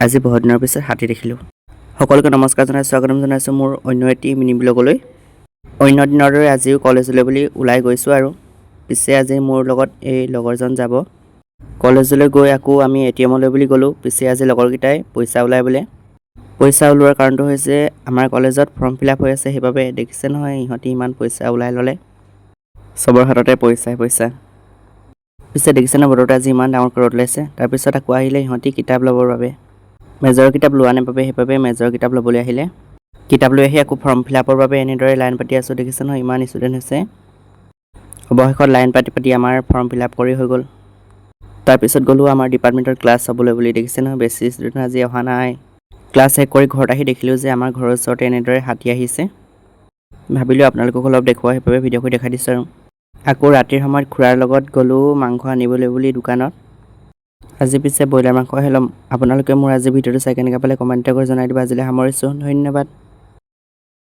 আজি বহুত দিনৰ পিছত হাতী দেখিলোঁ। সকলোকে নমস্কাৰ জনাইছোঁ, স্বাগতম জনাইছোঁ মোৰ অন্য এটি মিনি ব্লগলৈ। অন্য দিনৰ দৰে আজিও কলেজলৈ বুলি ওলাই গৈছোঁ আৰু পিছে আজি মোৰ লগত এই লগৰজন যাব। কলেজলৈ গৈ আকৌ আমি ATM-লৈ বুলি গ'লোঁ। পিছে আজি লগৰকেইটাই পইচা ওলাই বোলে। পইচা ওলোৱাৰ কাৰণটো হৈছে আমাৰ কলেজত ফৰ্ম ফিল আপ হৈ আছে, সেইবাবে দেখিছে নহয় ইহঁতি ইমান পইচা ওলাই ল'লে। চবৰ হাততে পইচা। পিছে দেখিছে নহয় বতৰটো আজি ইমান ডাঙৰকৈ ৰ'দ ওলাইছে। তাৰপিছত আকৌ আহিলে ইহঁতি কিতাপ ল'বৰ বাবে। মেজৰ কিতাপ লোৱা নাই বাবে সেইবাবে মেজৰ কিতাপ ল'বলৈ আহিলে। কিতাপ লৈ আহি আকৌ ফৰ্ম ফিল আপৰ বাবে এনেদৰে লাইন পাতি আছোঁ। দেখিছে নহয় ইমান ষ্টুডেণ্ট হৈছে। অৱশেষত লাইন পাতি আমাৰ ফৰ্ম ফিল আপ কৰি হৈ গ'ল। তাৰপিছত গ'লোঁ আমাৰ ডিপাৰ্টমেণ্টৰ ক্লাছ চাবলৈ বুলি। দেখিছে নহয় বেছি ষ্টুডেণ্ট আজি অহা নাই। ক্লাছ শেষ কৰি ঘৰত আহি দেখিলোঁ যে আমাৰ ঘৰৰ ওচৰতে এনেদৰে হাতী আহিছে। ভাবিলোঁ আপোনালোকক অলপ দেখুওৱা, সেইবাবে ভিডিঅ' কৰি দেখাই দিছোঁ আৰু। আকৌ ৰাতিৰ সময়ত খুৰাৰ লগত গ'লোঁ মাংস আনিবলৈ বুলি দোকানত। আজি পিছে ব্ৰইলাৰ মাংসহে ল'ম। আপোনালোকে মোৰ আজি ভিডিঅ'টো চাই কেনেকৈ পালে কমেণ্ট কৰি জনাই দিব। আজিলৈ সামৰিছোঁ, ধন্যবাদ।